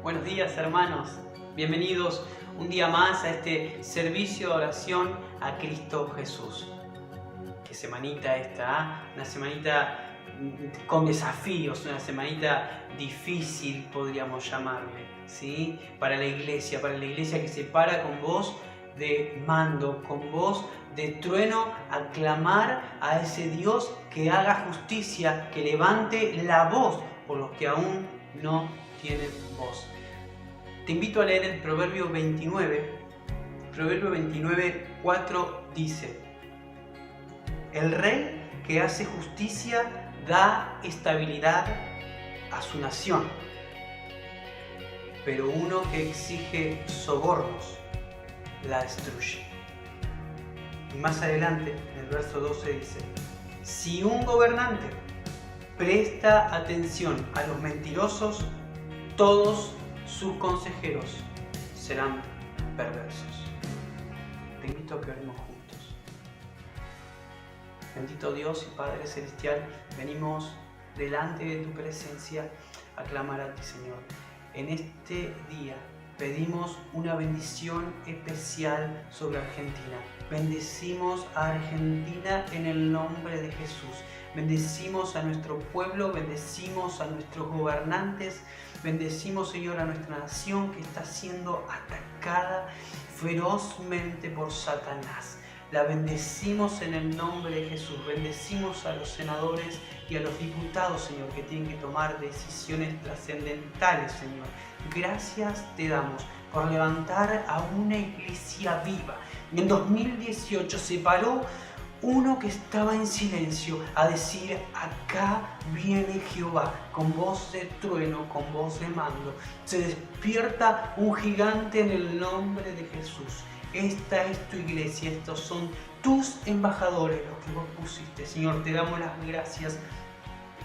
Buenos días, hermanos. Bienvenidos un día más a este servicio de oración a Cristo Jesús. Qué semanita esta, una semanita con desafíos, una semanita difícil podríamos llamarle, ¿sí? Para la iglesia que se para con voz de mando, con voz de trueno, a clamar a ese Dios que haga justicia, que levante la voz por los que aún no tienen voz. Te invito a leer el Proverbio 29. Proverbio 29, 4 dice: el rey que hace justicia da estabilidad a su nación, pero uno que exige sobornos la destruye. Y más adelante, en el verso 12 dice: si un gobernante presta atención a los mentirosos, todos sus consejeros serán perversos. Te invito a que oremos juntos. Bendito Dios y Padre Celestial, venimos delante de tu presencia a clamar a ti, Señor. En este día pedimos una bendición especial sobre Argentina. Bendecimos a Argentina en el nombre de Jesús. Bendecimos a nuestro pueblo, bendecimos a nuestros gobernantes, bendecimos, Señor, a nuestra nación que está siendo atacada ferozmente por Satanás. La bendecimos en el nombre de Jesús. Bendecimos a los senadores y a los diputados, Señor, que tienen que tomar decisiones trascendentales, Señor. Gracias te damos por levantar a una iglesia viva. En 2018 se paró uno que estaba en silencio a decir: acá viene Jehová, con voz de trueno, con voz de mando. Se despierta un gigante en el nombre de Jesús. Esta es tu iglesia, estos son tus embajadores, los que vos pusiste. Señor, te damos las gracias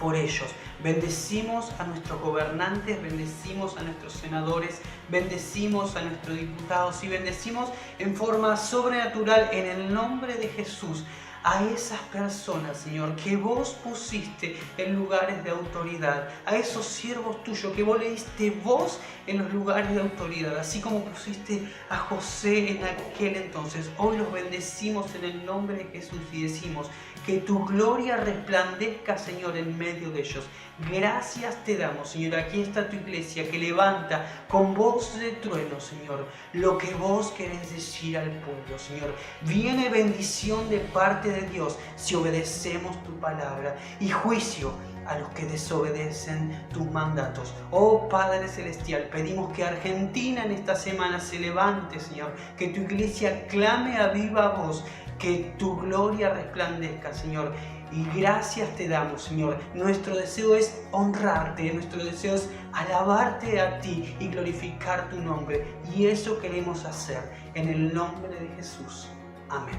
por ellos. Bendecimos a nuestros gobernantes, bendecimos a nuestros senadores, bendecimos a nuestros diputados y bendecimos en forma sobrenatural en el nombre de Jesús a esas personas, Señor, que vos pusiste en lugares de autoridad, a esos siervos tuyos que vos le diste voz en los lugares de autoridad, así como pusiste a José en aquel entonces. Hoy los bendecimos en el nombre de Jesús y decimos: que tu gloria resplandezca, Señor, en medio de ellos. Gracias te damos, Señor. Aquí está tu iglesia que levanta con voz de trueno, Señor, lo que vos querés decir al pueblo, Señor. Viene bendición de parte de Dios si obedecemos tu palabra, y juicio a los que desobedecen tus mandatos. Oh Padre Celestial, pedimos que Argentina en esta semana se levante, Señor, que tu iglesia clame a viva voz, que tu gloria resplandezca, Señor. Y gracias te damos, Señor. Nuestro deseo es honrarte, nuestro deseo es alabarte a ti y glorificar tu nombre. Y eso queremos hacer en el nombre de Jesús. Amén.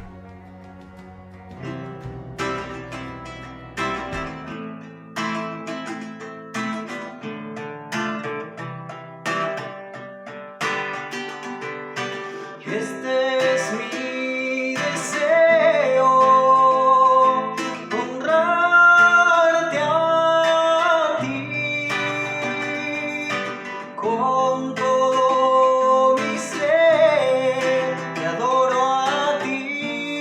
Este es mi deseo, honrarte a ti con todo mi ser, te adoro a ti.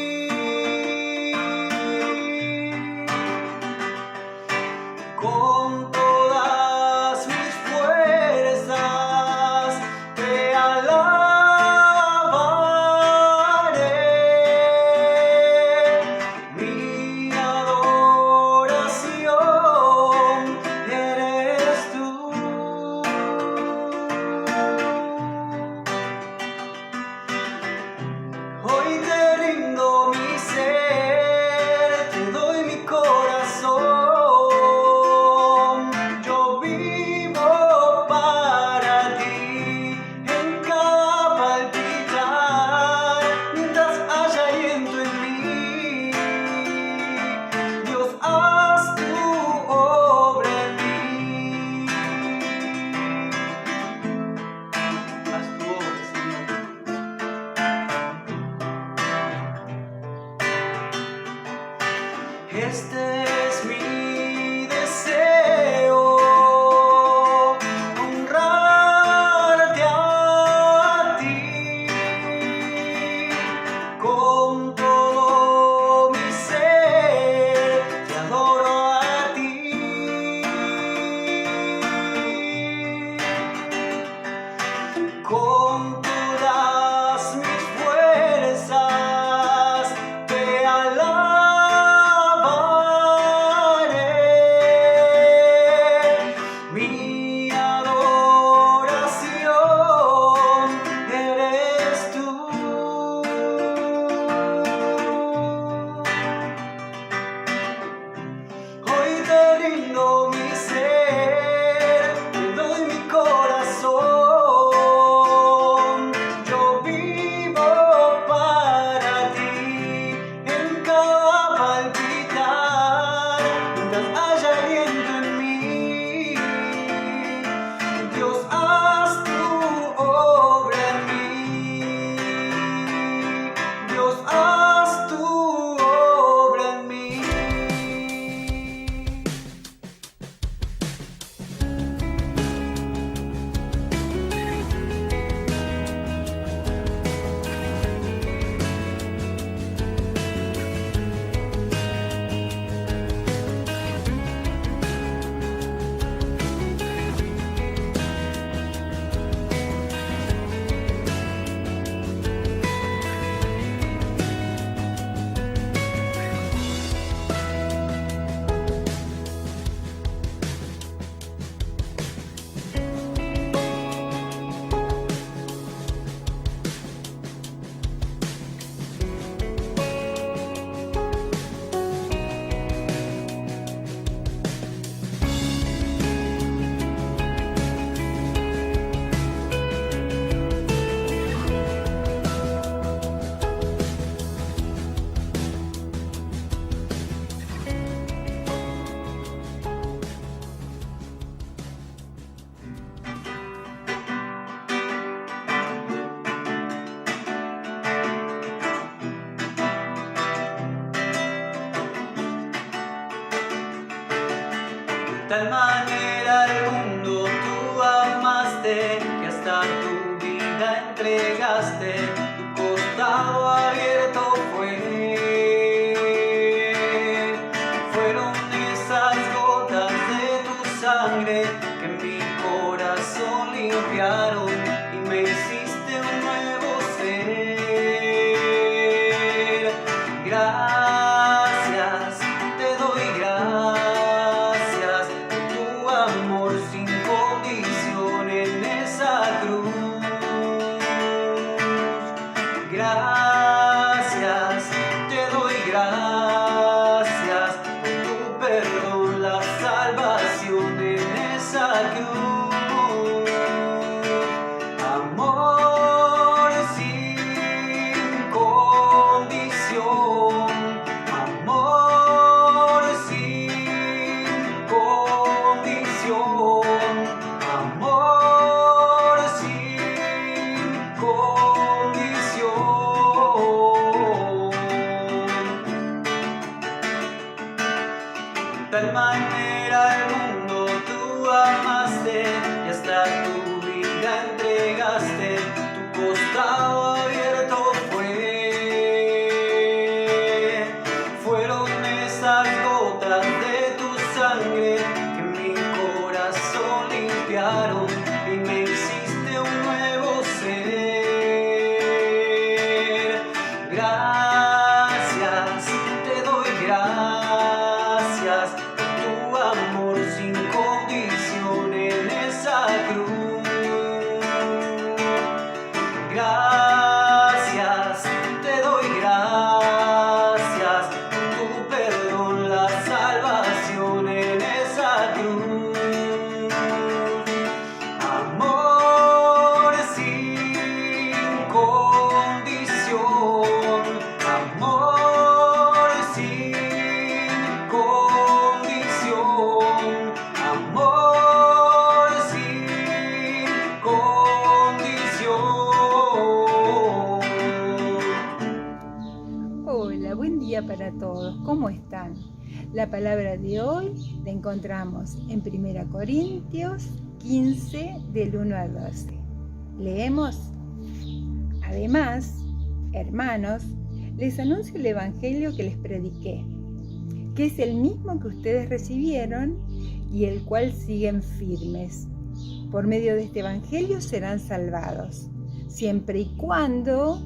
tal manera al mundo tú amaste, que hasta tu vida entregaste, tu costado abierto fueron esas gotas de tu sangre que mi corazón limpiaron y me hiciste un nuevo ser. Gracias, te doy gracias por tu amor sin condición en esa cruz. Gracias, te doy gracias por tu perdón, la salvación en esa cruz. Amor sin condición, amor sin condición, amor sin condición. De tal manera al mundo tú amaste y hasta tu vida entregaste, tu costado abierto fueron esas gotas de tu sangre que mi corazón limpiaron y me hiciste un nuevo ser. Gracias, te doy gracias por tu amor sin condición en esa cruz. Gracias, te doy gracias por tu perdón, la salvación en esa cruz. Amor sin condición, amor sin condición, amor sin condición. Hola, buen día para todos. ¿Cómo están? La palabra de hoy la encontramos en 1 Corintios 15, del 1 al 12. Leemos. Además, hermanos, les anuncio el evangelio que les prediqué, que es el mismo que ustedes recibieron y el cual siguen firmes. Por medio de este evangelio serán salvados, siempre y cuando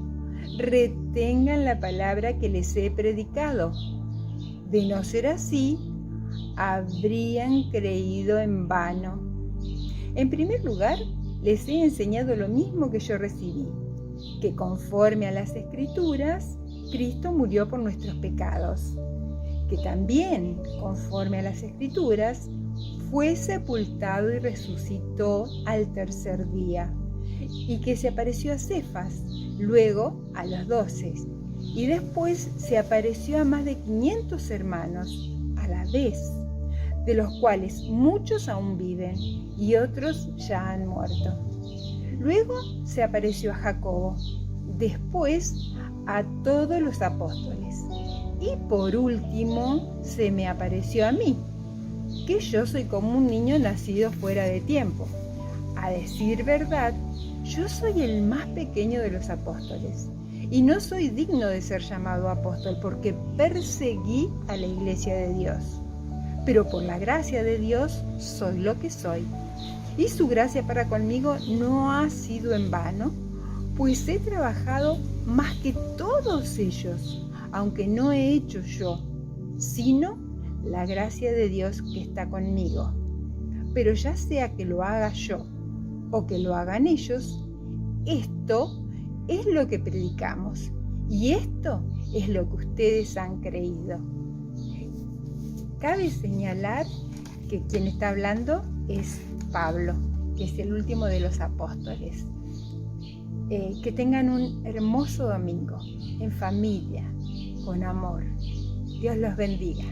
retengan la palabra que les he predicado. De no ser así, habrían creído en vano. En primer lugar, les he enseñado lo mismo que yo recibí, que conforme a las Escrituras, Cristo murió por nuestros pecados, que también, conforme a las Escrituras, fue sepultado y resucitó al tercer día, y que se apareció a Cefas, luego a los 12, y después se apareció a más de 500 hermanos a la vez, de los cuales muchos aún viven y otros ya han muerto. Luego se apareció a Jacobo, después a todos los apóstoles, y por último se me apareció a mí, que yo soy como un niño nacido fuera de tiempo. A decir verdad, yo soy el más pequeño de los apóstoles, y no soy digno de ser llamado apóstol porque perseguí a la iglesia de Dios. Pero por la gracia de Dios soy lo que soy. Y su gracia para conmigo no ha sido en vano, pues he trabajado más que todos ellos, aunque no he hecho yo, sino la gracia de Dios que está conmigo. Pero ya sea que lo haga yo o que lo hagan ellos, esto es lo que predicamos y esto es lo que ustedes han creído. Cabe señalar que quien está hablando es Pablo, que es el último de los apóstoles. Que tengan un hermoso domingo, en familia, con amor. Dios los bendiga.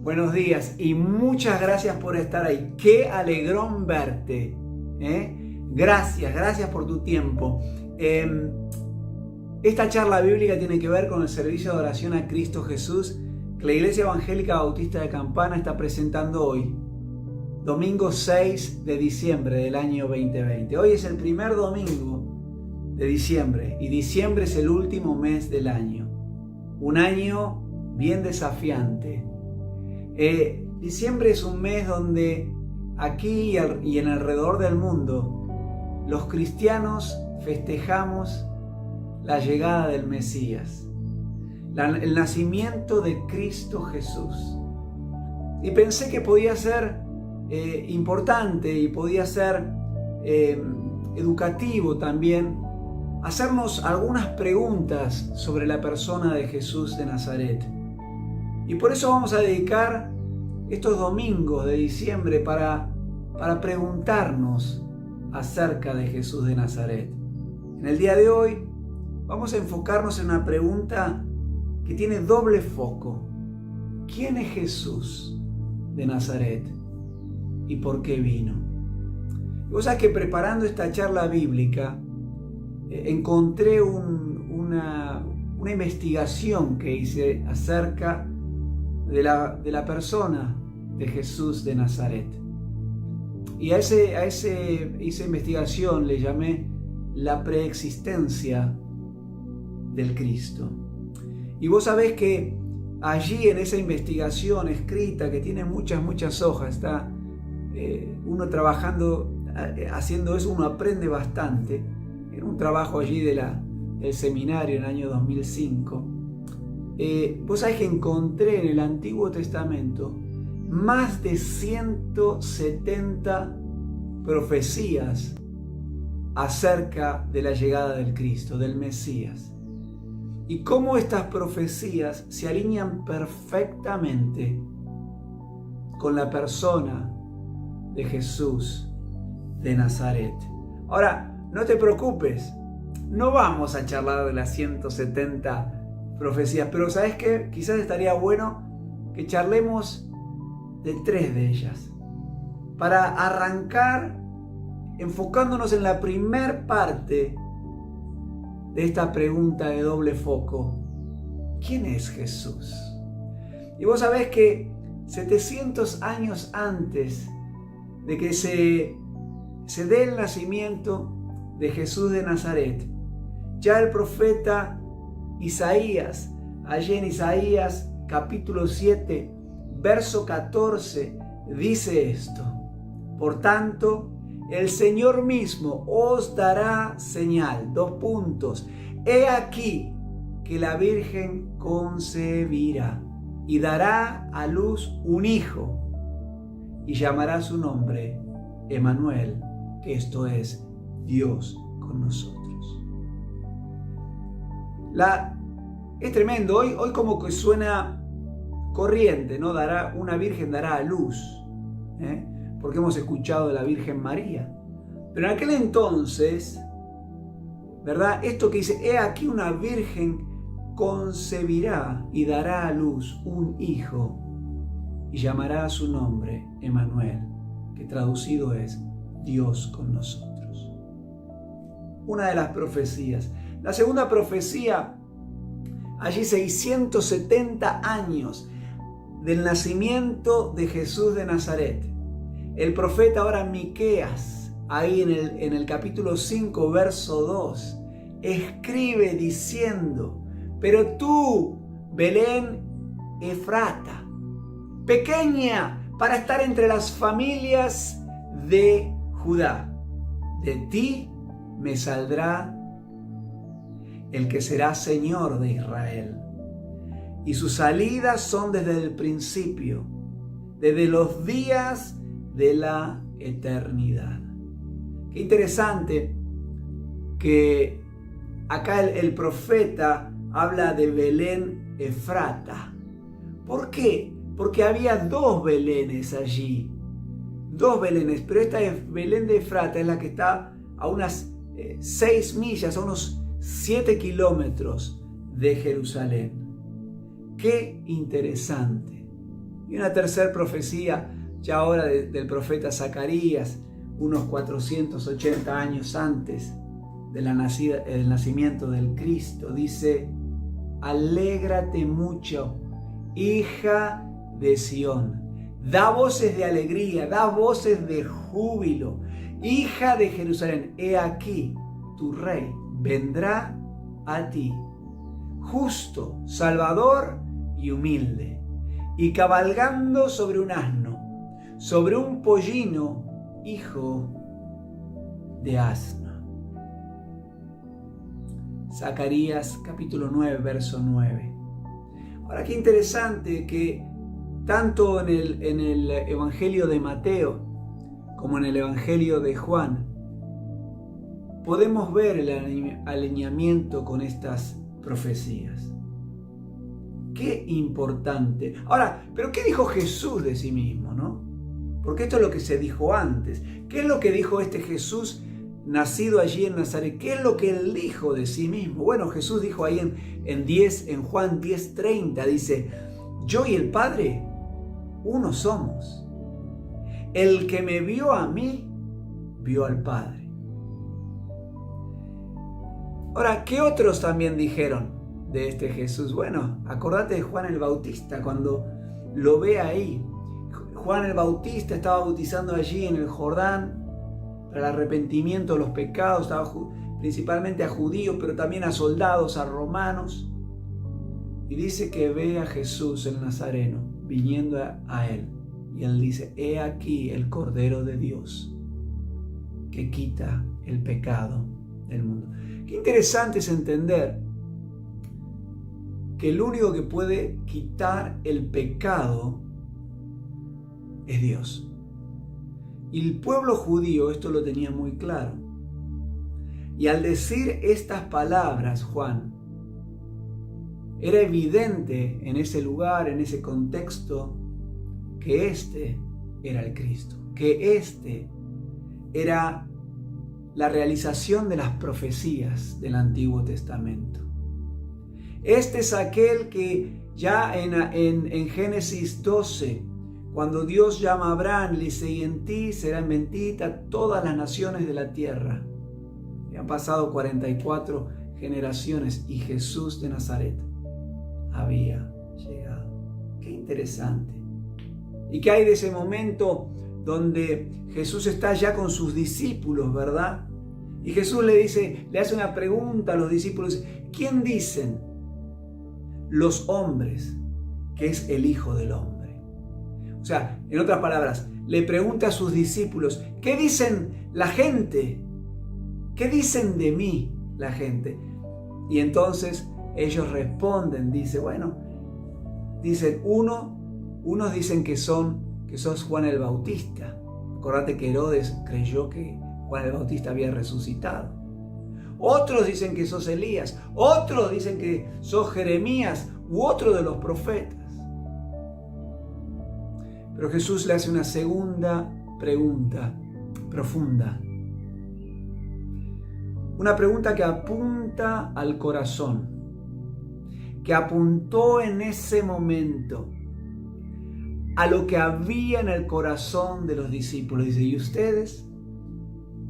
Buenos días y muchas gracias por estar ahí. Qué alegrón verte. Gracias por tu tiempo. Esta charla bíblica tiene que ver con el servicio de oración a Cristo Jesús que la Iglesia Evangélica Bautista de Campana está presentando hoy. domingo 6 de diciembre del año 2020. Hoy es el primer domingo de diciembre y diciembre es el último mes del año. Un año bien desafiante. Diciembre es un mes donde aquí y en alrededor del mundo los cristianos festejamos la llegada del Mesías, el nacimiento de Cristo Jesús. Y pensé que podía ser importante y podía ser educativo también hacernos algunas preguntas sobre la persona de Jesús de Nazaret. Y por eso vamos a dedicar estos domingos de diciembre para preguntarnos acerca de Jesús de Nazaret. En el día de hoy vamos a enfocarnos en una pregunta que tiene doble foco. ¿Quién es Jesús de Nazaret y por qué vino? Y vos sabés que preparando esta charla bíblica encontré una investigación que hice acerca de la persona de Jesús de Nazaret. Y a esa investigación le llamé la preexistencia del Cristo. Y vos sabés que allí en esa investigación escrita, que tiene muchas hojas, está uno trabajando, haciendo eso, uno aprende bastante. En un trabajo allí del seminario en el año 2005, vos sabés que encontré en el Antiguo Testamento más de 170 profecías acerca de la llegada del Cristo, del Mesías. Y cómo estas profecías se alinean perfectamente con la persona de Jesús de Nazaret. Ahora, no te preocupes, no vamos a charlar de las 170 profecías, pero ¿sabes qué? Quizás estaría bueno que charlemos de 3 de ellas, para arrancar enfocándonos en la primer parte de esta pregunta de doble foco. ¿Quién es Jesús? Y vos sabés que 700 años antes de que se dé el nacimiento de Jesús de Nazaret, ya el profeta Isaías, allí en Isaías capítulo 7, verso 14, dice esto: por tanto, el Señor mismo os dará señal, he aquí que la Virgen concebirá y dará a luz un hijo y llamará su nombre Emmanuel, que esto es Dios con nosotros. Es tremendo, hoy como que suena corriente, ¿no? Una virgen dará a luz, porque hemos escuchado de la Virgen María. Pero en aquel entonces, ¿verdad? Esto que dice, he aquí una virgen concebirá y dará a luz un hijo y llamará a su nombre Emmanuel, que traducido es Dios con nosotros. Una de las profecías. La segunda profecía, allí 670 años del nacimiento de Jesús de Nazaret. El profeta ahora Miqueas, ahí en el capítulo 5, verso 2, escribe diciendo: pero tú, Belén Efrata, pequeña para estar entre las familias de Judá, de ti me saldrá el que será Señor de Israel. Y sus salidas son desde el principio, desde los días de la eternidad. Qué interesante que acá el profeta habla de Belén Efrata. ¿Por qué? Porque había 2 Belenes allí. 2 Belenes, pero esta Belén de Efrata es la que está a unas 6 millas, a unos 7 kilómetros de Jerusalén. Qué interesante. Y una tercera profecía, ya ahora del profeta Zacarías, unos 480 años antes del nacimiento del Cristo, dice: alégrate mucho, hija de Sión, Da voces de alegría, da voces de júbilo. Hija de Jerusalén, he aquí, tu rey vendrá a ti, justo, salvador y humilde, y cabalgando sobre un asno, sobre un pollino, hijo de asno. Zacarías capítulo 9, verso 9. Ahora, qué interesante que tanto en el Evangelio de Mateo como en el Evangelio de Juan podemos ver el alineamiento con estas profecías. Qué importante. Ahora, ¿pero qué dijo Jesús de sí mismo, no? Porque esto es lo que se dijo antes. ¿Qué es lo que dijo este Jesús nacido allí en Nazaret? ¿Qué es lo que él dijo de sí mismo? Bueno, Jesús dijo ahí en Juan 10:30, dice: yo y el Padre uno somos. El que me vio a mí, vio al Padre. Ahora, ¿qué otros también dijeron de este Jesús? Bueno, acordate de Juan el Bautista, cuando lo ve ahí. Juan el Bautista estaba bautizando allí en el Jordán para el arrepentimiento de los pecados, estaba principalmente a judíos, pero también a soldados, a romanos. Y dice que ve a Jesús el Nazareno viniendo a él. Y él dice: he aquí el Cordero de Dios que quita el pecado del mundo. Qué interesante es entender que el único que puede quitar el pecado es Dios. Y el pueblo judío esto lo tenía muy claro. Y al decir estas palabras, Juan, era evidente en ese lugar, en ese contexto, que este era el Cristo, que este era la realización de las profecías del Antiguo Testamento. Este es aquel que ya en Génesis 12, cuando Dios llama a Abraham, le dice: y en ti serán benditas todas las naciones de la tierra. Y han pasado 44 generaciones y Jesús de Nazaret había llegado. Qué interesante. ¿Y qué hay de ese momento donde Jesús está ya con sus discípulos, verdad? Y Jesús le hace una pregunta a los discípulos: ¿quién dicen los hombres que es el Hijo del Hombre? O sea, en otras palabras, le pregunta a sus discípulos: ¿qué dicen la gente? ¿Qué dicen de mí la gente? Y entonces ellos responden, dicen unos dicen que sos Juan el Bautista. Acordate que Herodes creyó que Juan el Bautista había resucitado. Otros dicen que sos Elías. Otros dicen que sos Jeremías u otro de los profetas. Pero Jesús le hace una segunda pregunta profunda. Una pregunta que apunta al corazón, que apuntó en ese momento a lo que había en el corazón de los discípulos. Dice: ¿y ustedes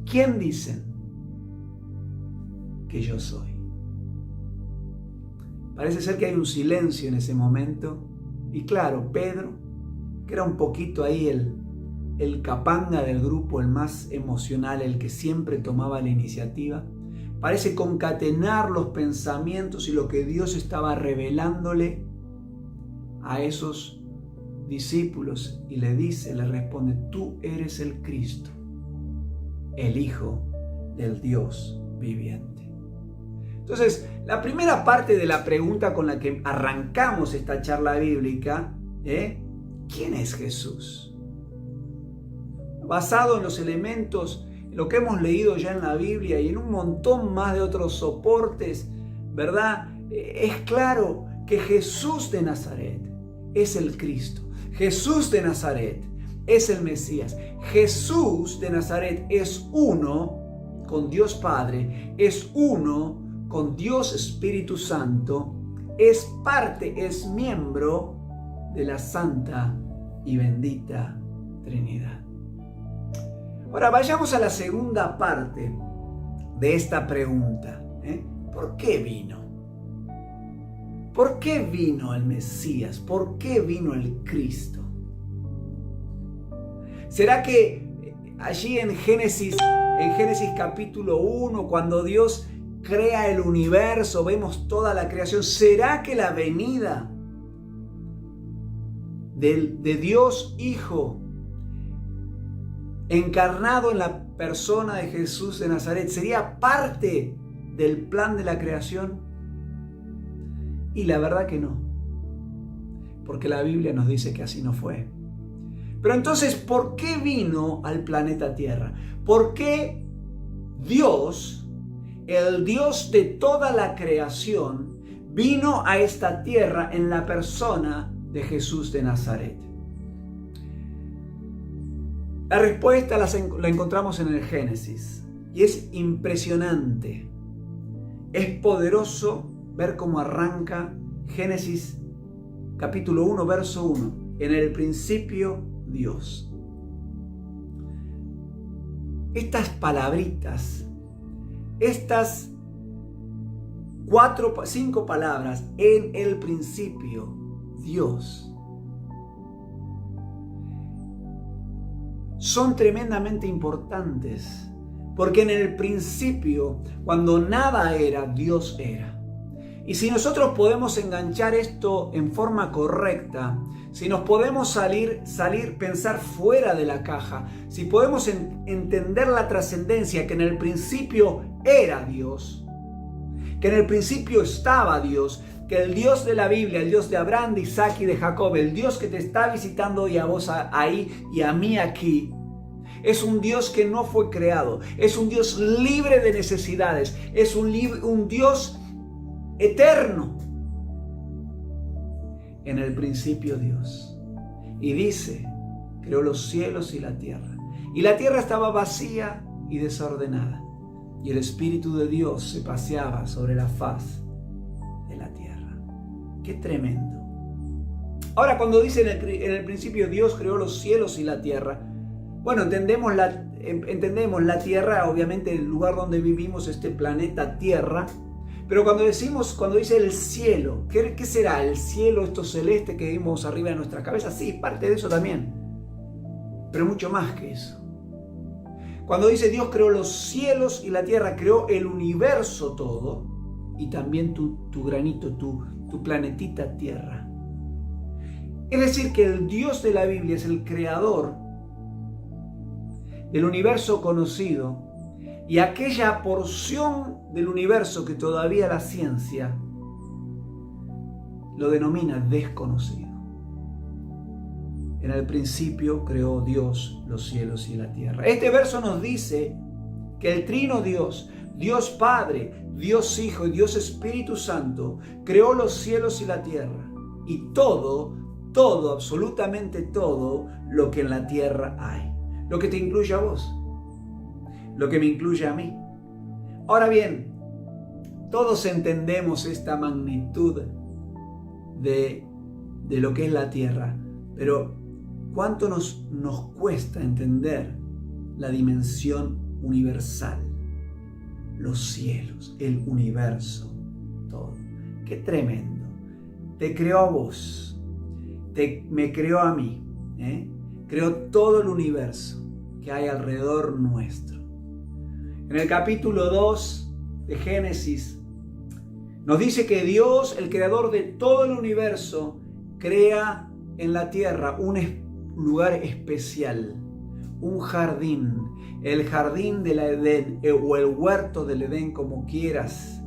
quién dicen que yo soy? Parece ser que hay un silencio en ese momento. Y claro, Pedro, que era un poquito ahí el capanga del grupo, el más emocional, el que siempre tomaba la iniciativa, parece concatenar los pensamientos y lo que Dios estaba revelándole a esos discípulos y le responde: tú eres el Cristo, el Hijo del Dios viviente. Entonces, la primera parte de la pregunta con la que arrancamos esta charla bíblica, ¿quién es Jesús? Basado en los elementos, en lo que hemos leído ya en la Biblia y en un montón más de otros soportes, ¿verdad? Es claro que Jesús de Nazaret es el Cristo. Jesús de Nazaret es el Mesías. Jesús de Nazaret es uno con Dios Padre, es uno con Dios Espíritu Santo, es parte, es miembro de la Santa y bendita Trinidad. Ahora vayamos a la segunda parte de esta pregunta. ¿Por qué vino? ¿Por qué vino el Mesías? ¿Por qué vino el Cristo? ¿Será que allí en Génesis capítulo 1, cuando Dios crea el universo, vemos toda la creación, ¿será que la venida de Dios Hijo encarnado en la persona de Jesús de Nazaret sería parte del plan de la creación? Y la verdad que no, porque la Biblia nos dice que así no fue. Pero entonces, ¿por qué vino al planeta Tierra? ¿Por qué Dios, el Dios de toda la creación, vino a esta tierra en la persona de Jesús de Nazaret? La respuesta la encontramos en el Génesis y es impresionante. Es poderoso ver cómo arranca Génesis capítulo 1, verso 1. En el principio, Dios. Estas palabritas, estas 5 palabras, en el principio, Dios, son tremendamente importantes, porque en el principio, cuando nada era, Dios era. Y si nosotros podemos enganchar esto en forma correcta, si nos podemos salir, pensar fuera de la caja, si podemos entender la trascendencia, que en el principio era Dios, que en el principio estaba Dios, que el Dios de la Biblia, el Dios de Abraham, de Isaac y de Jacob, el Dios que te está visitando hoy a vos ahí y a mí aquí, es un Dios que no fue creado, es un Dios libre de necesidades, es un Dios eterno. En el principio Dios. Y dice, creó los cielos y la tierra. Y la tierra estaba vacía y desordenada. Y el Espíritu de Dios se paseaba sobre la faz de la tierra. ¡Qué tremendo! Ahora, cuando dice en el principio Dios creó los cielos y la tierra, bueno, entendemos la tierra, obviamente el lugar donde vivimos, este planeta Tierra. Pero cuando dice el cielo, ¿qué será el cielo, esto celeste que vimos arriba de nuestra cabeza? Sí, parte de eso también, pero mucho más que eso. Cuando dice Dios creó los cielos y la tierra, creó el universo todo, y también tu granito, tu planetita Tierra. Es decir, que el Dios de la Biblia es el creador del universo conocido, y aquella porción del universo que todavía la ciencia lo denomina desconocido. En el principio creó Dios los cielos y la tierra. Este verso nos dice que el trino Dios, Dios Padre, Dios Hijo y Dios Espíritu Santo, creó los cielos y la tierra. Y todo, absolutamente todo lo que en la tierra hay. Lo que te incluye a vos. Lo que me incluye a mí. Ahora bien, todos entendemos esta magnitud de lo que es la tierra, pero ¿cuánto nos cuesta entender la dimensión universal? Los cielos, el universo, todo. ¡Qué tremendo! Te creó a vos, me creó a mí, creó todo el universo que hay alrededor nuestro. En el capítulo 2 de Génesis nos dice que Dios, el creador de todo el universo, crea en la tierra un lugar especial, un jardín, el jardín del Edén o el huerto del Edén, como quieras.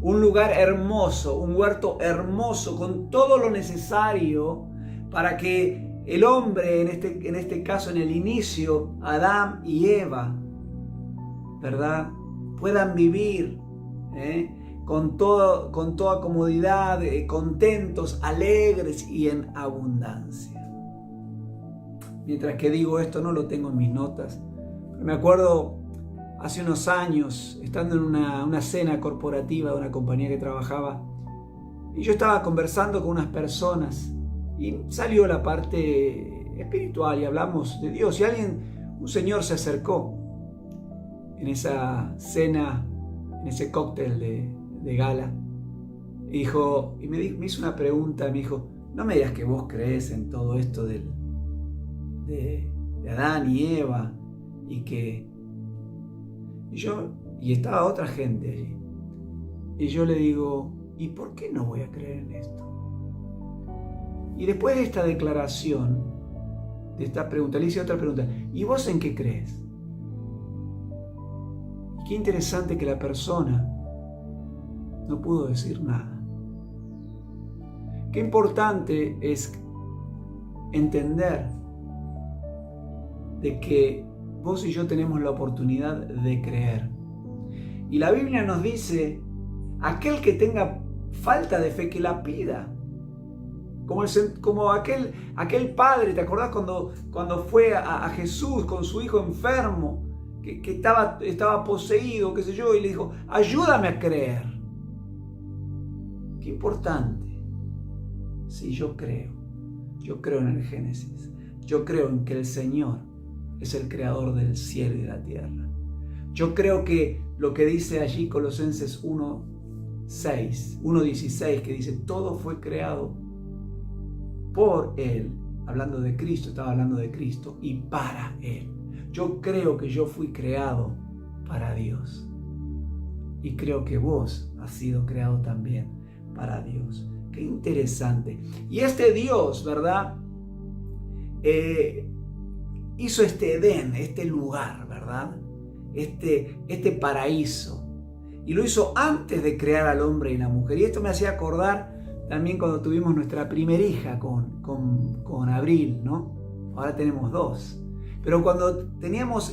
Un lugar hermoso, un huerto hermoso con todo lo necesario para que el hombre, en este caso en el inicio, Adán y Eva, ¿verdad?, puedan vivir con toda comodidad, contentos, alegres y en abundancia. Mientras que digo esto, no lo tengo en mis notas, pero me acuerdo hace unos años, estando en una cena corporativa de una compañía que trabajaba, y yo estaba conversando con unas personas y salió la parte espiritual y hablamos de Dios, y un señor se acercó en esa cena, en ese cóctel de gala, y me hizo una pregunta, me dijo, no me digas que vos crees en todo esto de de Adán y Eva, y estaba otra gente allí. Y yo le digo, ¿y por qué no voy a creer en esto? Y después de esta declaración, de esta pregunta, le hice otra pregunta, ¿y vos en qué crees? Y qué interesante que la persona no pudo decir nada. Qué importante es entender de que vos y yo tenemos la oportunidad de creer. Y la Biblia nos dice, aquel que tenga falta de fe, que la pida. Como aquel padre, ¿te acordás cuando fue a Jesús con su hijo enfermo, que estaba poseído, qué sé yo, y le dijo, ayúdame a creer? Qué importante. Sí, yo creo en el Génesis, yo creo en que el Señor es el creador del cielo y de la tierra. Yo creo que lo que dice allí Colosenses 1:16, que dice, todo fue creado por Él, hablando de Cristo, estaba hablando de Cristo, y para Él. Yo creo que yo fui creado para Dios. Y creo que vos has sido creado también para Dios. Qué interesante. Y este Dios, ¿verdad? Hizo este Edén, este lugar, ¿verdad? Este paraíso. Y lo hizo antes de crear al hombre y la mujer. Y esto me hacía acordar también cuando tuvimos nuestra primera hija con Abril, ¿no? Ahora tenemos 2. Pero cuando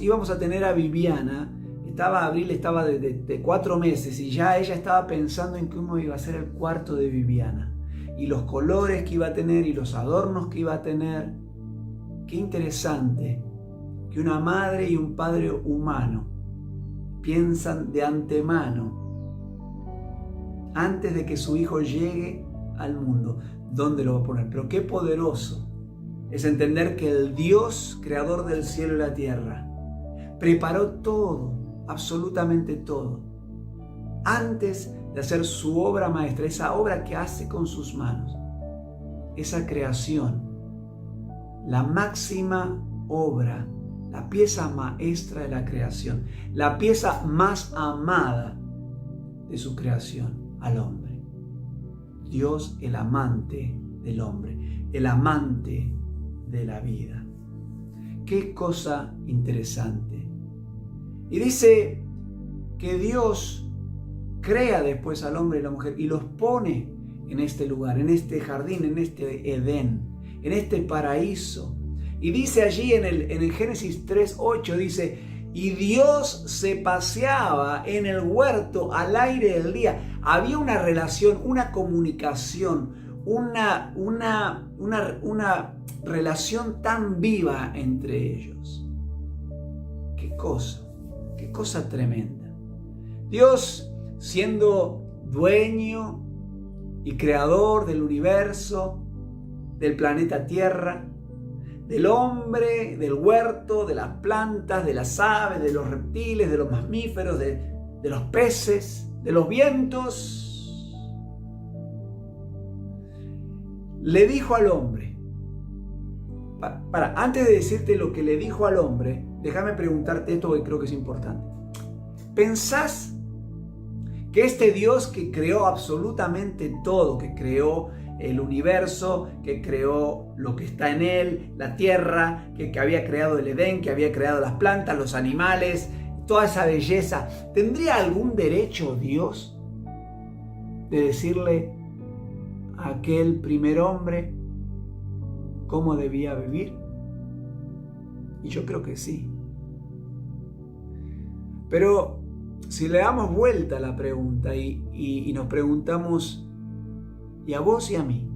íbamos a tener a Viviana, Abril estaba de 4 meses y ya ella estaba pensando en cómo iba a ser el cuarto de Viviana. Y los colores que iba a tener y los adornos que iba a tener. Qué interesante que una madre y un padre humano piensan de antemano, antes de que su hijo llegue al mundo, dónde lo va a poner. Pero qué poderoso es entender que el Dios, creador del cielo y la tierra, preparó todo, absolutamente todo, antes de hacer su obra maestra, esa obra que hace con sus manos, esa creación, la máxima obra, la pieza maestra de la creación, la pieza más amada de su creación, al hombre. Dios, el amante del hombre, el amante de la vida. Qué cosa interesante. Y dice que Dios crea después al hombre y la mujer y los pone en este lugar, en este jardín, en este Edén, en este paraíso. Y dice allí en el Génesis 3:8, dice, y Dios se paseaba en el huerto al aire del día. Había una relación, una comunicación, una relación tan viva entre ellos. Qué cosa tremenda. Dios, siendo dueño y creador del universo, del planeta Tierra, del hombre, del huerto, de las plantas, de las aves, de los reptiles, de los mamíferos, de los peces, de los vientos, le dijo al hombre, antes de decirte lo que le dijo al hombre, déjame preguntarte esto que creo que es importante. ¿Pensás que este Dios que creó absolutamente todo, que creó el universo, que creó lo que está en él, la tierra, que había creado el Edén, que había creado las plantas, los animales, toda esa belleza, ¿tendría algún derecho Dios de decirle a aquel primer hombre cómo debía vivir? Y yo creo que sí. Pero si le damos vuelta a la pregunta y nos preguntamos, ¿y a vos y a mí?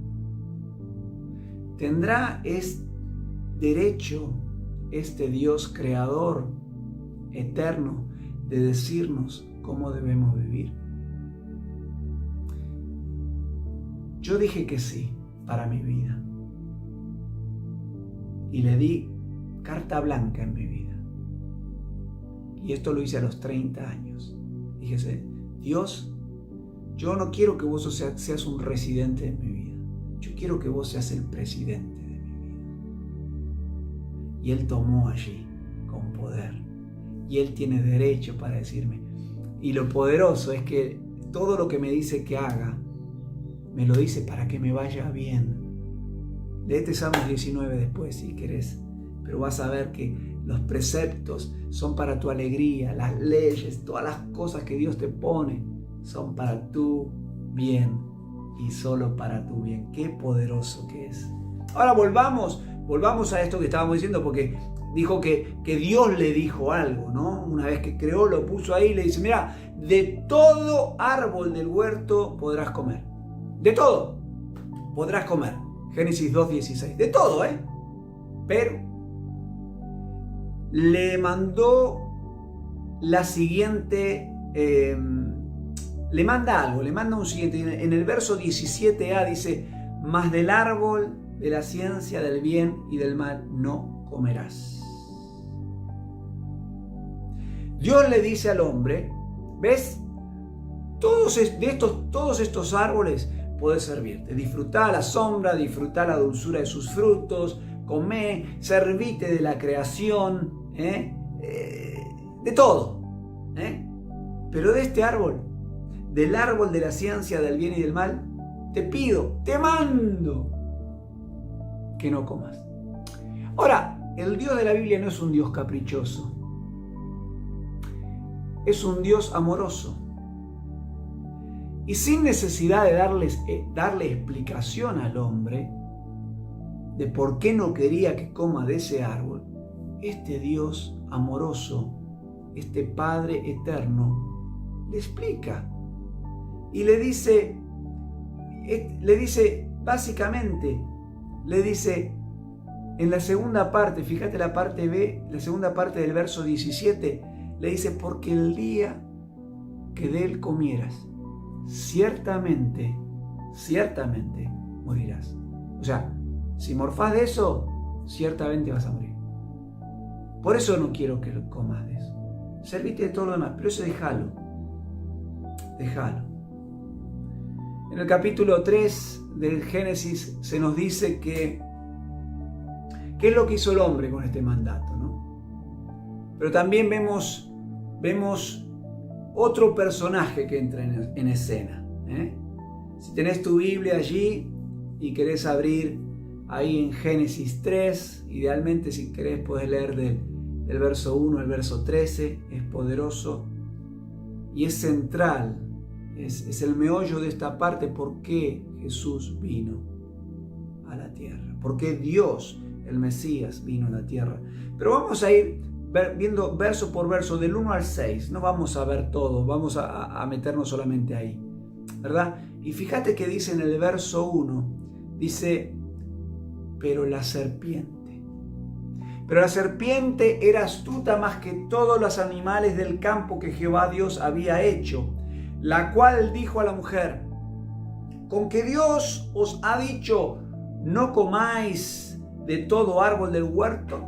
¿Tendrá derecho este Dios creador eterno de decirnos cómo debemos vivir? Yo dije que sí para mi vida. Y le di carta blanca en mi vida. Y esto lo hice a los 30 años. Dije, Dios, yo no quiero que vos seas un residente de mi vida. Yo quiero que vos seas el presidente de mi vida. y Él tomó allí con poder. Y Él tiene derecho para decirme. Y lo poderoso es que todo lo que me dice que haga, me lo dice para que me vaya bien. Léete Salmos 19 después si querés, pero vas a ver que los preceptos son para tu alegría, las leyes, todas las cosas que Dios te pone son para tu bien y solo para tu bien. Qué poderoso que es. Ahora volvamos a esto que estábamos diciendo, porque dijo que Dios le dijo algo, ¿no? Una vez que creó, lo puso ahí y le dice, mira, de todo árbol del huerto podrás comer. De todo podrás comer. Génesis 2:16. De todo, ¿eh? Pero le mandó la siguiente, le manda un siguiente. En el verso 17a dice, mas del árbol de la ciencia del bien y del mal no comerás. Dios le dice al hombre, ¿ves? Todos estos árboles podés servirte. Disfrutá la sombra, disfrutá la dulzura de sus frutos, comé, servite de la creación, de todo. Pero de este árbol, del árbol de la ciencia del bien y del mal, te pido, te mando que no comas. Ahora, el Dios de la Biblia no es un Dios caprichoso. Es un Dios amoroso. Y sin necesidad de darle explicación al hombre de por qué no quería que coma de ese árbol, este Dios amoroso, este Padre eterno, le explica. Y le dice básicamente, le dice en la segunda parte, fíjate la parte B, la segunda parte del verso 17, le dice, porque el día que de él comieras, ciertamente morirás. O sea, si morfás de eso, ciertamente vas a morir. Por eso no quiero que comas de eso. Servite de todo lo demás, pero eso déjalo. En el capítulo 3 del Génesis se nos dice que qué es lo que hizo el hombre con este mandato, ¿no? Pero también vemos otro personaje que entra en escena. Si tenés tu Biblia allí y querés abrir ahí en Génesis 3, idealmente si querés podés leer del verso 1 al verso 13, es poderoso y es central, es el meollo de esta parte, por qué Jesús vino a la tierra, por qué Dios, el Mesías, vino a la tierra. Pero vamos a ir viendo verso por verso, del 1 al 6, no vamos a ver todo, vamos a meternos solamente ahí, ¿verdad? Y fíjate que dice en el verso 1, dice, pero la serpiente era astuta más que todos los animales del campo que Jehová Dios había hecho, la cual dijo a la mujer, con que Dios os ha dicho, no comáis de todo árbol del huerto.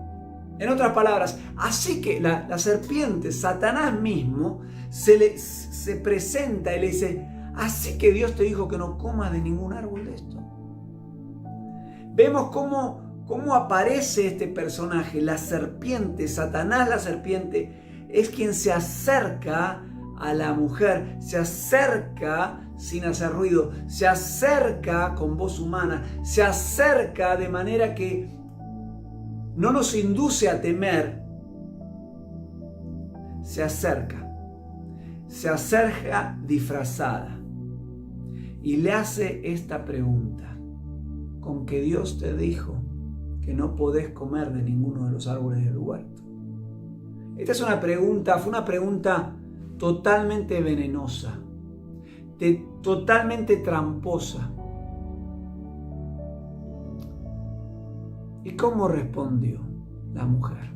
En otras palabras, así que la serpiente, Satanás mismo, se presenta y le dice, así que Dios te dijo que no comas de ningún árbol de esto. Vemos cómo aparece este personaje, la serpiente, Satanás la serpiente, es quien se acerca a la mujer, se acerca sin hacer ruido, se acerca con voz humana, se acerca de manera que no nos induce a temer, se acerca disfrazada y le hace esta pregunta, con que Dios te dijo que no podés comer de ninguno de los árboles del huerto. Esta es una pregunta, fue una pregunta totalmente venenosa, totalmente tramposa. ¿Y cómo respondió la mujer?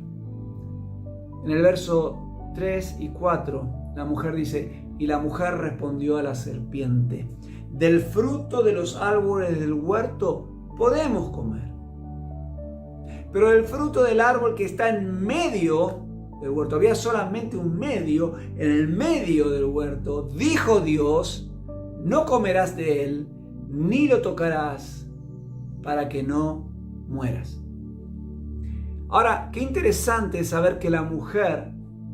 En el verso 3 y 4, la mujer dice, y la mujer respondió a la serpiente, del fruto de los árboles del huerto podemos comer, pero del fruto del árbol que está en medio del huerto, había solamente un medio, en el medio del huerto, dijo Dios, no comerás de él, ni lo tocarás, para que no mueras. Ahora, qué interesante saber que la mujer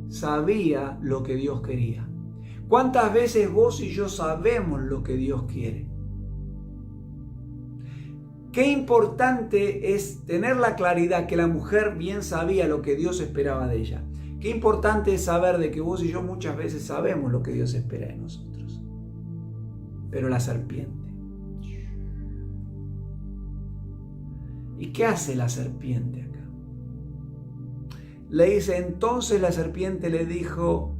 sabía lo que Dios quería. ¿Cuántas veces vos y yo sabemos lo que Dios quiere? Qué importante es tener la claridad que la mujer bien sabía lo que Dios esperaba de ella. Qué importante es saber de que vos y yo muchas veces sabemos lo que Dios espera de nosotros. Pero la serpiente. ¿Y qué hace la serpiente acá? Le dice, entonces la serpiente le dijo,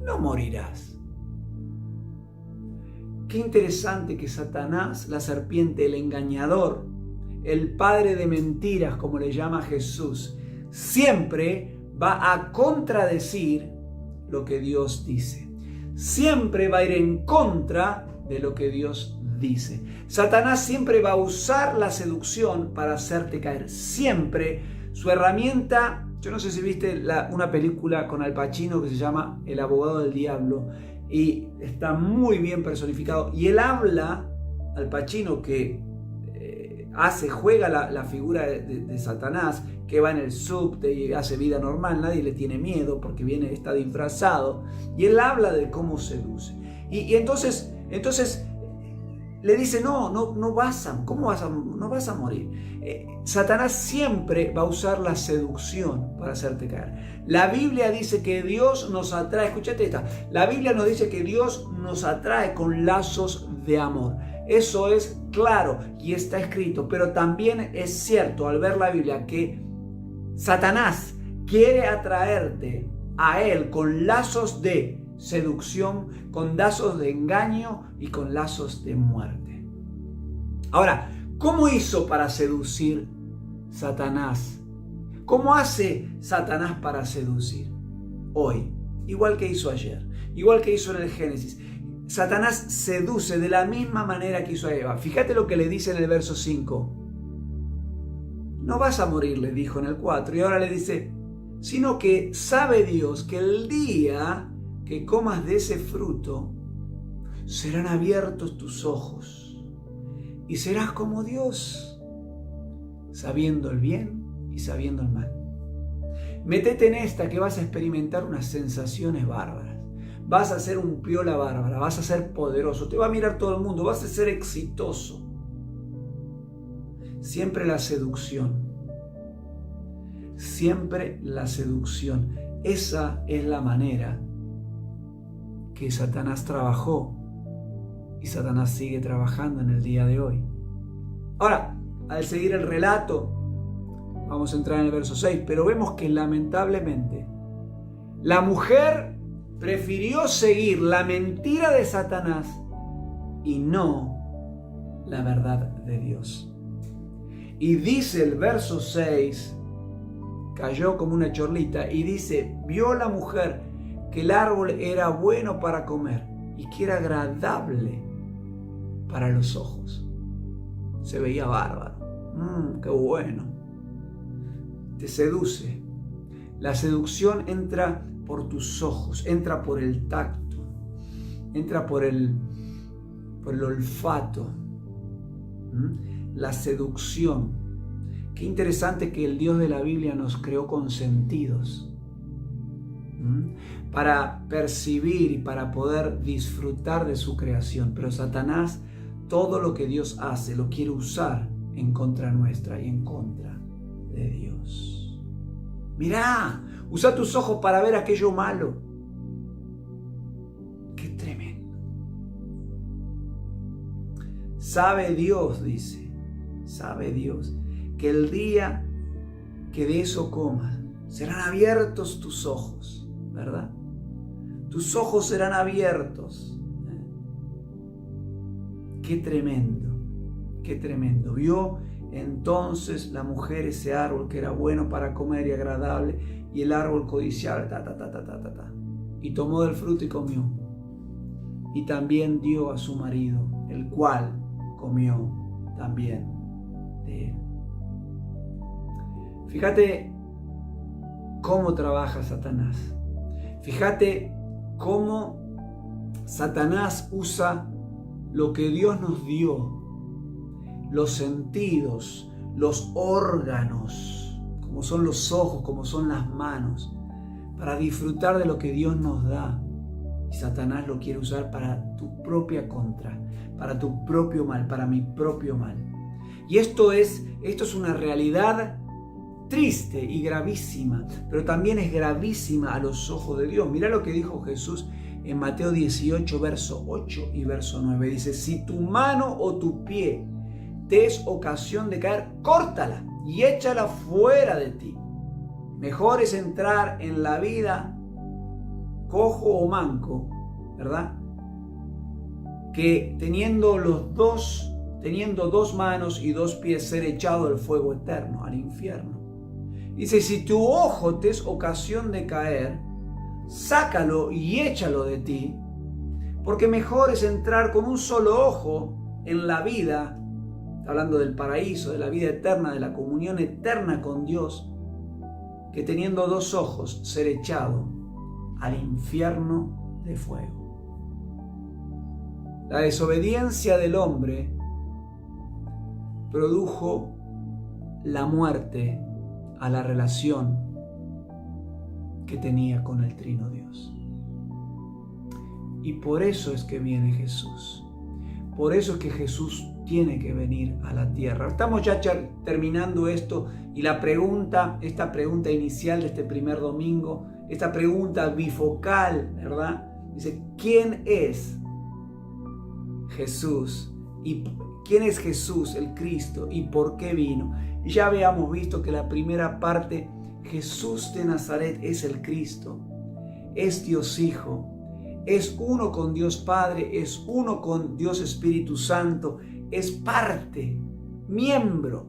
no morirás. Qué interesante que Satanás, la serpiente, el engañador, el padre de mentiras, como le llama Jesús, siempre va a contradecir lo que Dios dice. Siempre va a ir en contra de lo que Dios dice. Satanás siempre va a usar la seducción para hacerte caer. Siempre su herramienta. Yo no sé si viste una película con Al Pacino que se llama El abogado del diablo y está muy bien personificado. Y él habla, Al Pacino, que juega la figura de Satanás, que va en el subte y hace vida normal, nadie le tiene miedo porque está disfrazado. Y él habla de cómo seduce. Y entonces le dice, no vas a morir. Satanás siempre va a usar la seducción para hacerte caer. La Biblia dice que Dios nos atrae, escúchate esta, la Biblia nos dice que Dios nos atrae con lazos de amor. Eso es claro y está escrito, pero también es cierto al ver la Biblia que Satanás quiere atraerte a él con lazos de seducción, con lazos de engaño y con lazos de muerte. Ahora, ¿cómo hizo para seducir Satanás? ¿Cómo hace Satanás para seducir hoy? Igual que hizo ayer, igual que hizo en el Génesis. Satanás seduce de la misma manera que hizo a Eva. Fíjate lo que le dice en el verso 5. No vas a morir, le dijo en el 4. Y ahora le dice, sino que sabe Dios que el día que comas de ese fruto, serán abiertos tus ojos y serás como Dios, sabiendo el bien y sabiendo el mal. Métete en esta que vas a experimentar unas sensaciones bárbaras. Vas a ser un piola bárbara, vas a ser poderoso, te va a mirar todo el mundo, vas a ser exitoso. Siempre la seducción. Siempre la seducción. Esa es la manera que Satanás trabajó y Satanás sigue trabajando en el día de hoy. Ahora, al seguir el relato, vamos a entrar en el verso 6, pero vemos que lamentablemente la mujer prefirió seguir la mentira de Satanás y no la verdad de Dios. Y dice el verso 6, cayó como una chorlita y dice, vio la mujer que el árbol era bueno para comer y que era agradable para los ojos. Se veía bárbaro. Qué bueno. Te seduce. La seducción entra por tus ojos, entra por el tacto, entra por el olfato. La seducción. Qué interesante que el Dios de la Biblia nos creó con sentidos para percibir y para poder disfrutar de su creación. Pero Satanás, todo lo que Dios hace, lo quiere usar en contra nuestra y en contra de Dios. Mirá, usa tus ojos para ver aquello malo. Qué tremendo. Sabe Dios, dice, sabe Dios, que el día que de eso comas, serán abiertos tus ojos, ¿verdad? Tus ojos serán abiertos. Qué tremendo, qué tremendo. Vio entonces la mujer ese árbol que era bueno para comer y agradable, y el árbol codiciable, y tomó del fruto y comió. Y también dio a su marido, el cual comió también de él. Fíjate cómo trabaja Satanás. Fíjate cómo Satanás usa lo que Dios nos dio, los sentidos, los órganos, como son los ojos, como son las manos, para disfrutar de lo que Dios nos da. Y Satanás lo quiere usar para tu propia contra, para tu propio mal, para mi propio mal. Y esto es una realidad triste y gravísima, pero también es gravísima a los ojos de Dios. Mira lo que dijo Jesús en Mateo 18, verso 8 y verso 9. Dice, si tu mano o tu pie te es ocasión de caer, córtala y échala fuera de ti. Mejor es entrar en la vida cojo o manco, ¿verdad? Que teniendo dos manos y dos pies, ser echado al fuego eterno, al infierno. Dice, si tu ojo te es ocasión de caer, sácalo y échalo de ti, porque mejor es entrar con un solo ojo en la vida, hablando del paraíso, de la vida eterna, de la comunión eterna con Dios, que teniendo dos ojos ser echado al infierno de fuego. La desobediencia del hombre produjo la muerte a la relación que tenía con el Trino Dios. Y por eso es que viene Jesús. Por eso es que Jesús tiene que venir a la tierra. Estamos ya terminando esto y esta pregunta inicial de este primer domingo, esta pregunta bifocal, ¿verdad? Dice, ¿quién es Jesús? ¿Y quién es Jesús, el Cristo? ¿Y por qué vino? Ya habíamos visto que la primera parte, Jesús de Nazaret es el Cristo, es Dios Hijo, es uno con Dios Padre, es uno con Dios Espíritu Santo, es parte, miembro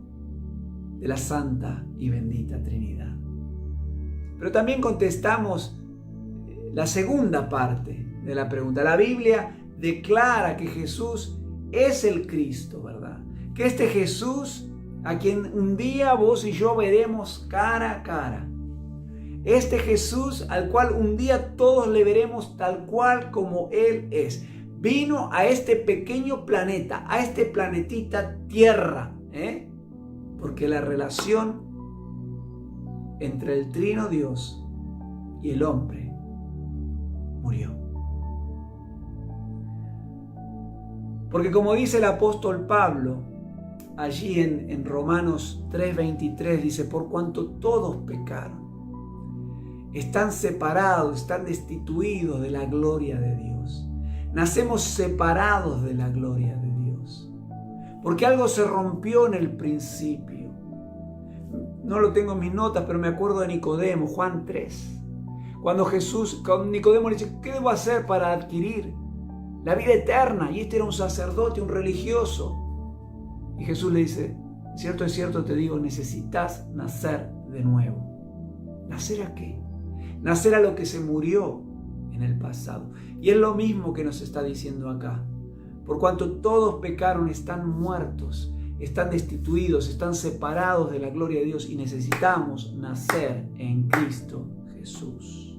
de la Santa y Bendita Trinidad. Pero también contestamos la segunda parte de la pregunta. La Biblia declara que Jesús es el Cristo, ¿verdad? Que este Jesús, a quien un día vos y yo veremos cara a cara. Este Jesús al cual un día todos le veremos tal cual como Él es. Vino a este pequeño planeta, a este planetita Tierra, porque la relación entre el Trino Dios y el hombre murió. Porque como dice el apóstol Pablo, allí en Romanos 3:23 dice, por cuanto todos pecaron, están separados, están destituidos de la gloria de Dios. Nacemos separados de la gloria de Dios, porque algo se rompió en el principio. No lo tengo en mis notas, pero me acuerdo de Nicodemo, Juan 3. Cuando Nicodemo le dice, ¿qué debo hacer para adquirir la vida eterna? Y este era un sacerdote, un religioso. Y Jesús le dice, cierto es cierto te digo, necesitas nacer de nuevo. ¿Nacer a qué? Nacer a lo que se murió en el pasado. Y es lo mismo que nos está diciendo acá. Por cuanto todos pecaron, están muertos, están destituidos, están separados de la gloria de Dios y necesitamos nacer en Cristo Jesús.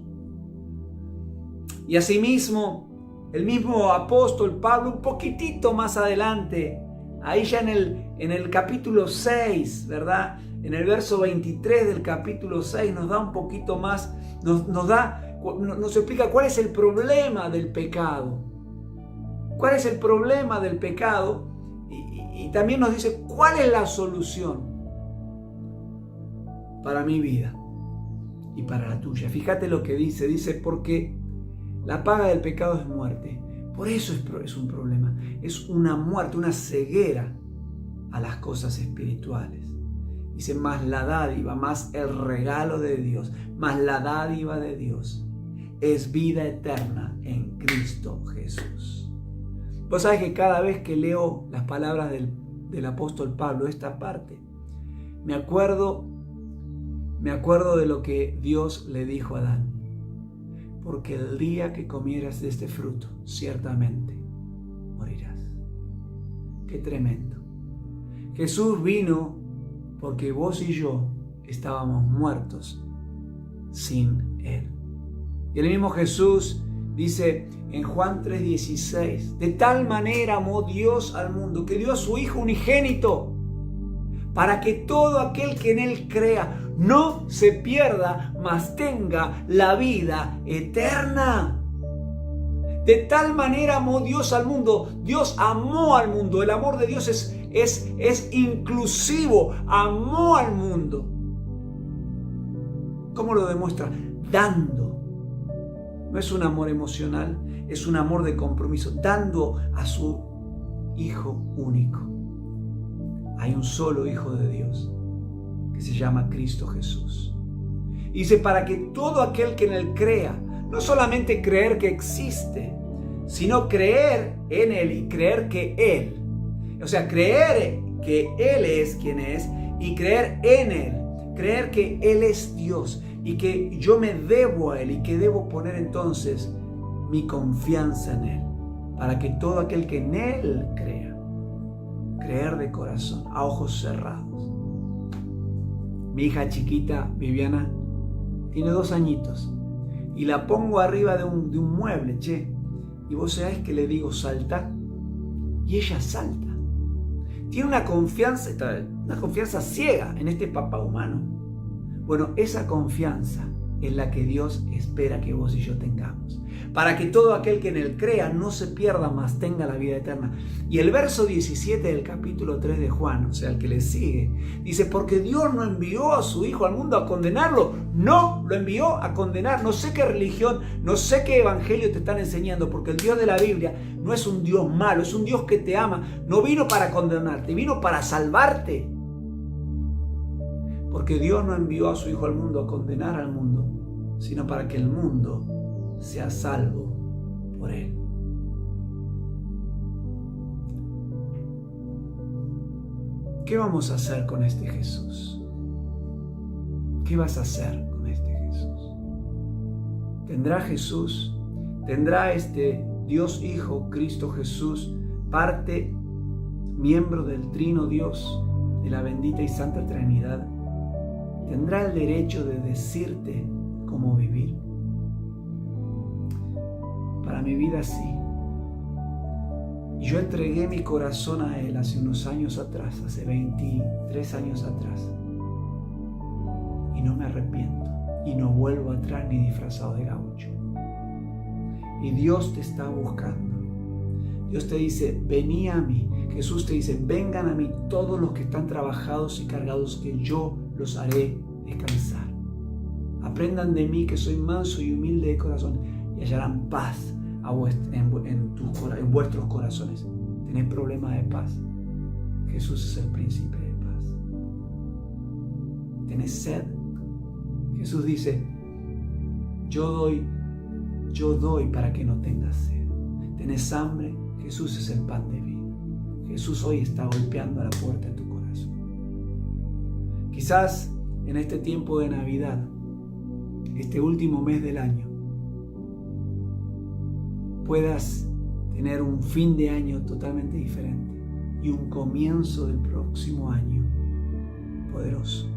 Y asimismo, el mismo apóstol Pablo, un poquitito más adelante, ahí ya en el capítulo 6, ¿verdad? En el verso 23 del capítulo 6 nos da un poquito más, nos explica cuál es el problema del pecado. ¿Cuál es el problema del pecado? Y también nos dice cuál es la solución para mi vida y para la tuya. Fíjate lo que dice, porque la paga del pecado es muerte. Por eso es un problema. Es una muerte, una ceguera a las cosas espirituales. Dice, más la dádiva, más el regalo de Dios, más la dádiva de Dios es vida eterna en Cristo Jesús. Vos sabés que cada vez que leo las palabras del apóstol Pablo, esta parte, me acuerdo de lo que Dios le dijo a Adán. Porque el día que comieras de este fruto, ciertamente morirás. Qué tremendo. Jesús vino porque vos y yo estábamos muertos sin Él. Y el mismo Jesús dice en Juan 3:16, de tal manera amó Dios al mundo que dio a su Hijo unigénito, para que todo aquel que en Él crea no se pierda, mas tenga la vida eterna. De tal manera amó Dios al mundo. Dios amó al mundo. El amor de Dios es inclusivo. Amó al mundo. ¿Cómo lo demuestra? Dando. No es un amor emocional, es un amor de compromiso. Dando a su Hijo único. Hay un solo Hijo de Dios que se llama Cristo Jesús. Y dice, para que todo aquel que en Él crea, no solamente creer que existe, sino creer en Él y creer que Él, o sea, creer que Él es quien es y creer en Él, creer que Él es Dios y que yo me debo a Él y que debo poner entonces mi confianza en Él, para que todo aquel que en Él crea, creer de corazón, a ojos cerrados. Mi hija chiquita, Viviana, tiene 2 añitos y la pongo arriba de un mueble, y vos sabés que le digo salta y ella salta. Tiene una confianza ciega en este papá humano. Bueno, esa confianza es la que Dios espera que vos y yo tengamos, para que todo aquel que en Él crea no se pierda, mas tenga la vida eterna. Y el verso 17 del capítulo 3 de Juan, o sea, el que le sigue, dice, porque Dios no envió a su Hijo al mundo a condenarlo, no lo envió a condenar. No sé qué religión, no sé qué evangelio te están enseñando, porque el Dios de la Biblia no es un Dios malo, es un Dios que te ama. No vino para condenarte, vino para salvarte. Porque Dios no envió a su Hijo al mundo a condenar al mundo, sino para que el mundo sea salvo por Él. ¿Qué vamos a hacer con este Jesús? ¿Qué vas a hacer con este Jesús? ¿Tendrá este Dios Hijo, Cristo Jesús, parte, miembro del Trino Dios, de la bendita y santa Trinidad? ¿Tendrá el derecho de decirte cómo vivir? Para mi vida sí. Y yo entregué mi corazón a Él hace unos años atrás, hace 23 años atrás. Y no me arrepiento. Y no vuelvo atrás ni disfrazado de gaucho. Y Dios te está buscando. Dios te dice, vení a mí. Jesús te dice, vengan a mí todos los que están trabajados y cargados, que yo los haré descansar. Aprendan de mí, que soy manso y humilde de corazón, y hallarán paz en vuestros corazones. ¿Tenés problemas de paz? Jesús es el príncipe de paz. ¿Tenés sed? Jesús dice, yo doy para que no tengas sed. ¿Tenés hambre? Jesús es el pan de vida. Jesús hoy está golpeando a la puerta de tu corazón. Quizás en este tiempo de Navidad, este último mes del año, puedas tener un fin de año totalmente diferente y un comienzo del próximo año poderoso,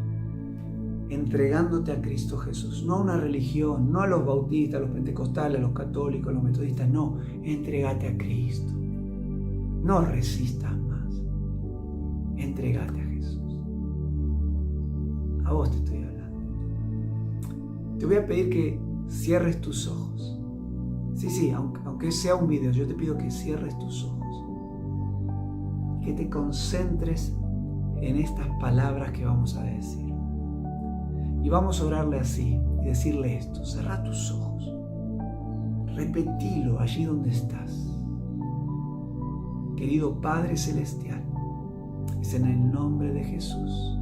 entregándote a Cristo Jesús, no a una religión, no a los bautistas, a los pentecostales, a los católicos, a los metodistas, no, entrégate a Cristo. No resistas más, entrégate a Jesús. A vos te estoy hablando. Te voy a pedir que cierres tus ojos. Sí, aunque sea un video, yo te pido que cierres tus ojos, que te concentres en estas palabras que vamos a decir. Y vamos a orarle así y decirle esto. Cerrá tus ojos. Repetilo allí donde estás. Querido Padre Celestial, es en el nombre de Jesús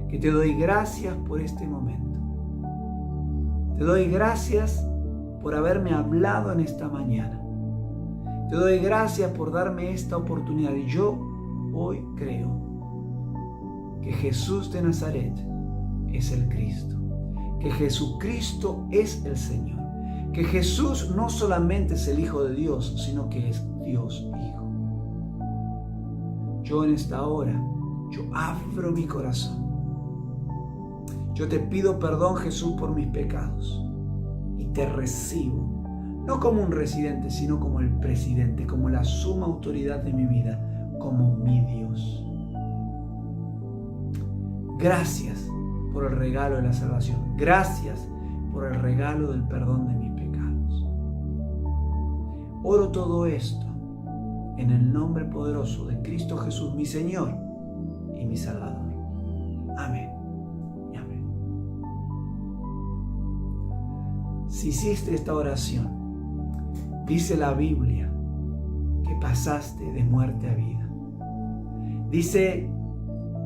que te doy gracias por este momento. Te doy gracias por haberme hablado en esta mañana. Te doy gracias por darme esta oportunidad. Y yo hoy creo que Jesús de Nazaret es el Cristo, que Jesucristo es el Señor, que Jesús no solamente es el Hijo de Dios, sino que es Dios Hijo. Yo en esta hora, yo abro mi corazón. Yo te pido perdón, Jesús, por mis pecados y te recibo, no como un residente, sino como el presidente, como la suma autoridad de mi vida, como mi Dios. Gracias por el regalo de la salvación. Gracias por el regalo del perdón de mis pecados. Oro todo esto en el nombre poderoso de Cristo Jesús, mi Señor y mi Salvador. Amén y amén. Si hiciste esta oración, dice la Biblia que pasaste de muerte a vida. Dice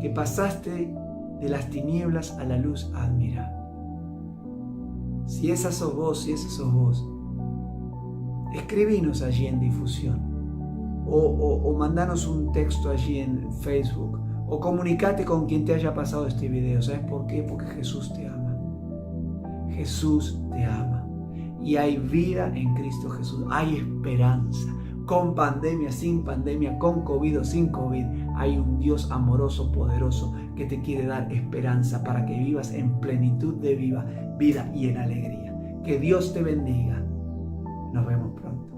que pasaste de las tinieblas a la luz admirable. Si esa sos vos, escribinos allí en difusión o mandanos un texto allí en Facebook o comunicate con quien te haya pasado este video. ¿Sabes por qué? Porque Jesús te ama. Jesús te ama y hay vida en Cristo Jesús. Hay esperanza. Con pandemia, sin pandemia, con COVID o sin COVID, hay un Dios amoroso, poderoso, que te quiere dar esperanza para que vivas en plenitud de vida y en alegría. Que Dios te bendiga. Nos vemos pronto.